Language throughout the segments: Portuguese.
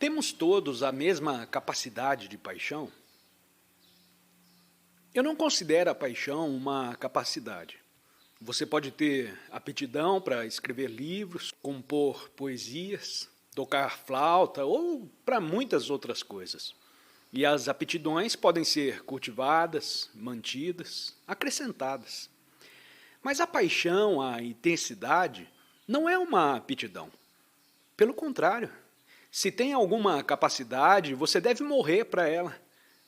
Temos todos a mesma capacidade de paixão? Eu não considero a paixão uma capacidade. Você pode ter aptidão para escrever livros, compor poesias, tocar flauta ou para muitas outras coisas. E as aptidões podem ser cultivadas, mantidas, acrescentadas. Mas a paixão, a intensidade, não é uma aptidão. Pelo contrário, se tem alguma capacidade, você deve morrer para ela,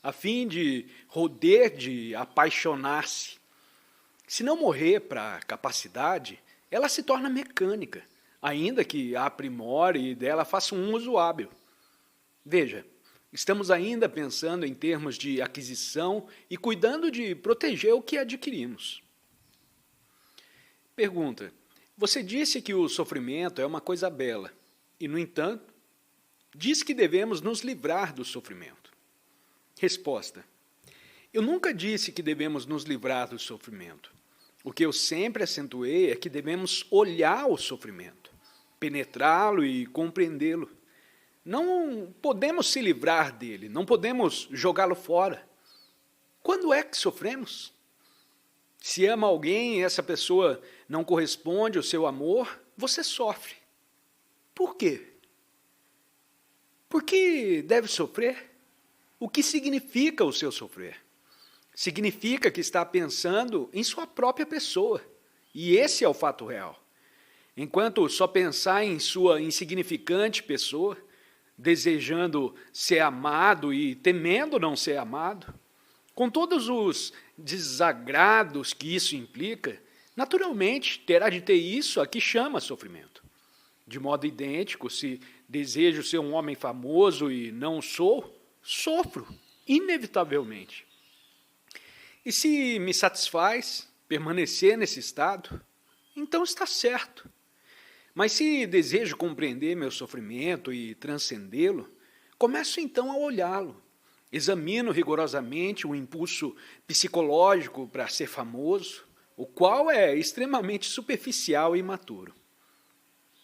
a fim de roder de apaixonar-se. Se não morrer para a capacidade, ela se torna mecânica, ainda que a aprimore e dela faça um uso hábil. Veja, estamos ainda pensando em termos de aquisição e cuidando de proteger o que adquirimos. Pergunta: você disse que o sofrimento é uma coisa bela e, no entanto, diz que devemos nos livrar do sofrimento. Resposta: eu nunca disse que devemos nos livrar do sofrimento. O que eu sempre acentuei é que devemos olhar o sofrimento, penetrá-lo e compreendê-lo. Não podemos se livrar dele, não podemos jogá-lo fora. Quando é que sofremos? Se ama alguém e essa pessoa não corresponde ao seu amor, você sofre. Por quê? Por que deve sofrer? O que significa o seu sofrer? Significa que está pensando em sua própria pessoa. E esse é o fato real. Enquanto só pensar em sua insignificante pessoa, desejando ser amado e temendo não ser amado, com todos os desagrados que isso implica, naturalmente terá de ter isso a que chama sofrimento. De modo idêntico, se desejo ser um homem famoso e não sou, sofro, inevitavelmente. E se me satisfaz permanecer nesse estado, então está certo. Mas se desejo compreender meu sofrimento e transcendê-lo, começo então a olhá-lo. Examino rigorosamente o impulso psicológico para ser famoso, o qual é extremamente superficial e imaturo.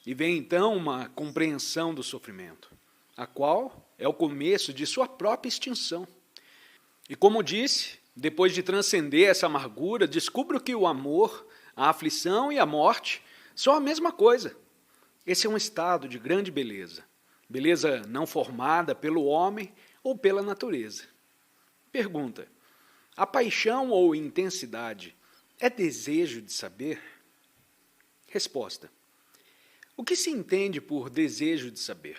E vem então uma compreensão do sofrimento, a qual é o começo de sua própria extinção. E como disse, depois de transcender essa amargura, descubro que o amor, a aflição e a morte são a mesma coisa. Esse é um estado de grande beleza, beleza não formada pelo homem ou pela natureza. Pergunta: a paixão ou intensidade é desejo de saber? Resposta: o que se entende por desejo de saber?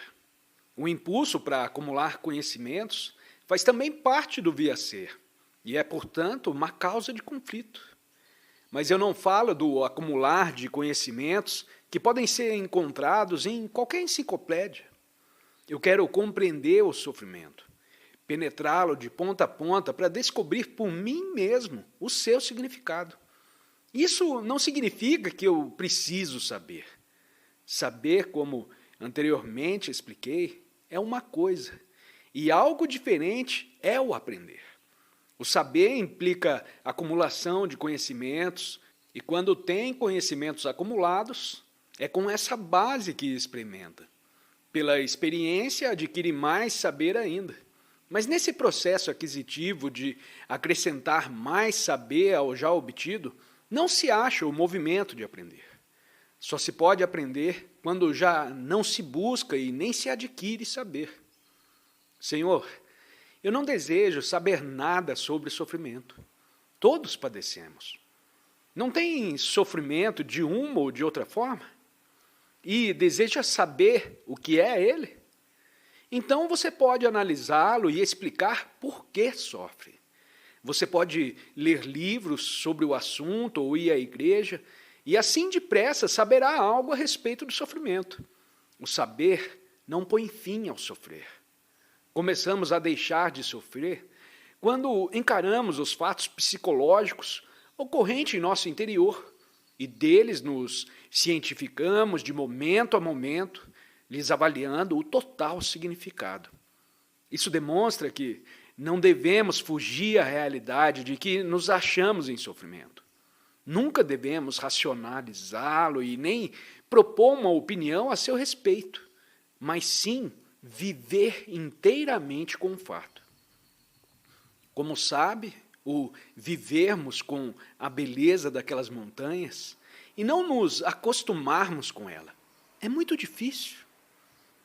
O impulso para acumular conhecimentos faz também parte do vir-a-ser e é, portanto, uma causa de conflito. Mas eu não falo do acumular de conhecimentos que podem ser encontrados em qualquer enciclopédia. Eu quero compreender o sofrimento, penetrá-lo de ponta a ponta para descobrir por mim mesmo o seu significado. Isso não significa que eu preciso saber. Saber, como anteriormente expliquei, é uma coisa, e algo diferente é o aprender. O saber implica acumulação de conhecimentos, e quando tem conhecimentos acumulados, é com essa base que experimenta. Pela experiência, adquire mais saber ainda. Mas nesse processo aquisitivo de acrescentar mais saber ao já obtido, não se acha o movimento de aprender. Só se pode aprender quando já não se busca e nem se adquire saber. Senhor, eu não desejo saber nada sobre sofrimento. Todos padecemos. Não tem sofrimento de uma ou de outra forma? E deseja saber o que é ele? Então você pode analisá-lo e explicar por que sofre. Você pode ler livros sobre o assunto ou ir à igreja, e assim depressa saberá algo a respeito do sofrimento. O saber não põe fim ao sofrer. Começamos a deixar de sofrer quando encaramos os fatos psicológicos ocorrentes em nosso interior e deles nos cientificamos de momento a momento, lhes avaliando o total significado. Isso demonstra que não devemos fugir à realidade de que nos achamos em sofrimento. Nunca devemos racionalizá-lo e nem propor uma opinião a seu respeito, mas sim viver inteiramente com o fato. Como sabe, o vivermos com a beleza daquelas montanhas e não nos acostumarmos com ela é muito difícil.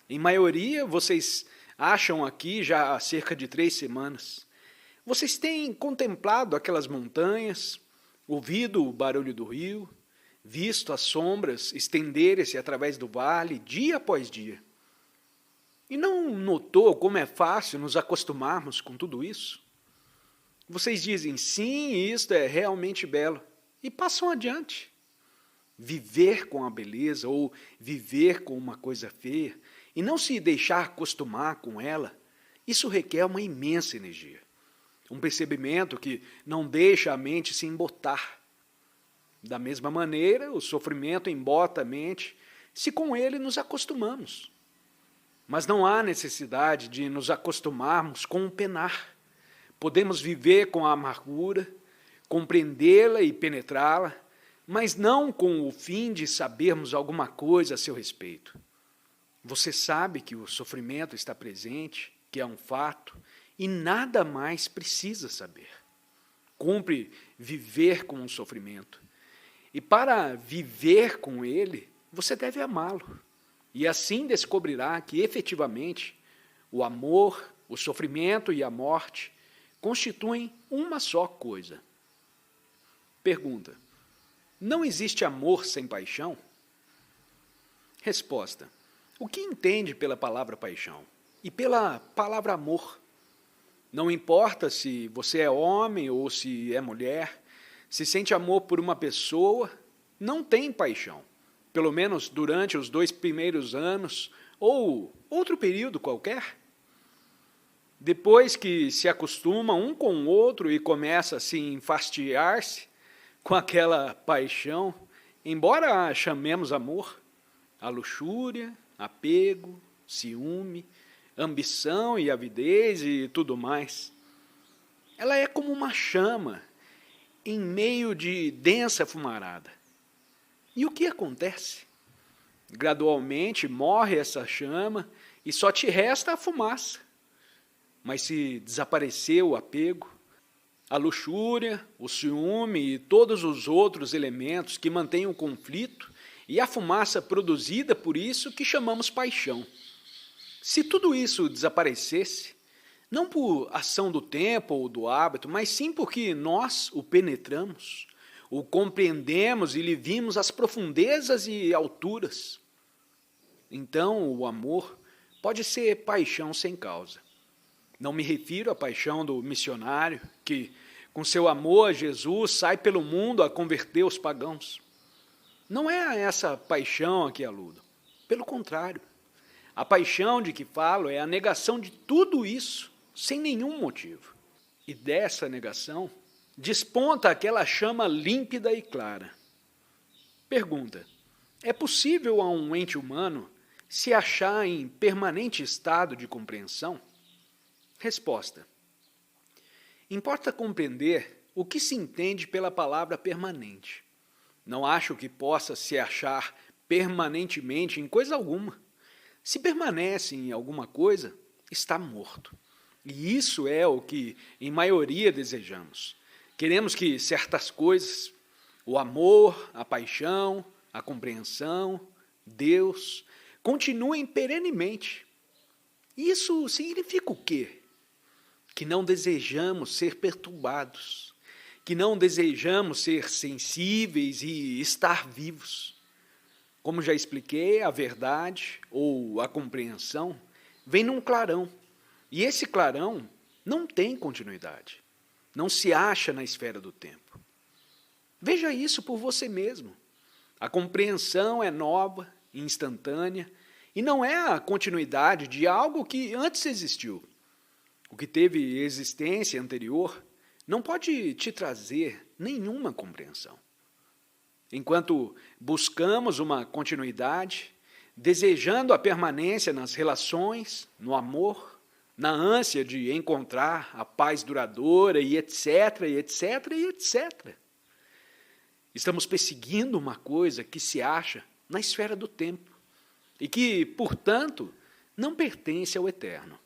Em maioria, vocês acham aqui já há cerca de 3 semanas. Vocês têm contemplado aquelas montanhas, ouvido o barulho do rio, visto as sombras estenderem-se através do vale dia após dia. E não notou como é fácil nos acostumarmos com tudo isso? Vocês dizem, sim, isto é realmente belo, e passam adiante. Viver com a beleza ou viver com uma coisa feia e não se deixar acostumar com ela, isso requer uma imensa energia. Um percebimento que não deixa a mente se embotar. Da mesma maneira, o sofrimento embota a mente se com ele nos acostumamos. Mas não há necessidade de nos acostumarmos com o penar. Podemos viver com a amargura, compreendê-la e penetrá-la, mas não com o fim de sabermos alguma coisa a seu respeito. Você sabe que o sofrimento está presente, que é um fato, e nada mais precisa saber. Cumpre viver com o sofrimento. E para viver com ele, você deve amá-lo. E assim descobrirá que, efetivamente, o amor, o sofrimento e a morte constituem uma só coisa. Pergunta: não existe amor sem paixão? Resposta: o que entende pela palavra paixão e pela palavra amor? Não importa se você é homem ou se é mulher, se sente amor por uma pessoa, não tem paixão, pelo menos durante os 2 primeiros anos ou outro período qualquer. Depois que se acostuma um com o outro e começa a se enfastiar-se com aquela paixão, embora a chamemos amor, a luxúria, apego, ciúme, ambição e avidez e tudo mais, ela é como uma chama em meio de densa fumarada. E o que acontece? Gradualmente morre essa chama e só te resta a fumaça. Mas se desaparecer o apego, a luxúria, o ciúme e todos os outros elementos que mantêm o conflito e a fumaça produzida por isso que chamamos paixão. Se tudo isso desaparecesse, não por ação do tempo ou do hábito, mas sim porque nós o penetramos, o compreendemos e lhe vimos as profundezas e alturas, então o amor pode ser paixão sem causa. Não me refiro à paixão do missionário que, com seu amor a Jesus, sai pelo mundo a converter os pagãos. Não é a essa paixão a que aludo. Pelo contrário, a paixão de que falo é a negação de tudo isso, sem nenhum motivo. E dessa negação desponta aquela chama límpida e clara. Pergunta: é possível a um ente humano se achar em permanente estado de compreensão? Resposta: importa compreender o que se entende pela palavra permanente. Não acho que possa se achar permanentemente em coisa alguma. Se permanece em alguma coisa, está morto. E isso é o que, em maioria, desejamos. Queremos que certas coisas, o amor, a paixão, a compreensão, Deus, continuem perenemente. Isso significa o quê? Que não desejamos ser perturbados, que não desejamos ser sensíveis e estar vivos. Como já expliquei, a verdade ou a compreensão vem num clarão, e esse clarão não tem continuidade, não se acha na esfera do tempo. Veja isso por você mesmo. A compreensão é nova, instantânea, e não é a continuidade de algo que antes existiu. O que teve existência anterior não pode te trazer nenhuma compreensão. Enquanto buscamos uma continuidade, desejando a permanência nas relações, no amor, na ânsia de encontrar a paz duradoura e etc, e etc, e etc. Estamos perseguindo uma coisa que se acha na esfera do tempo e que, portanto, não pertence ao eterno.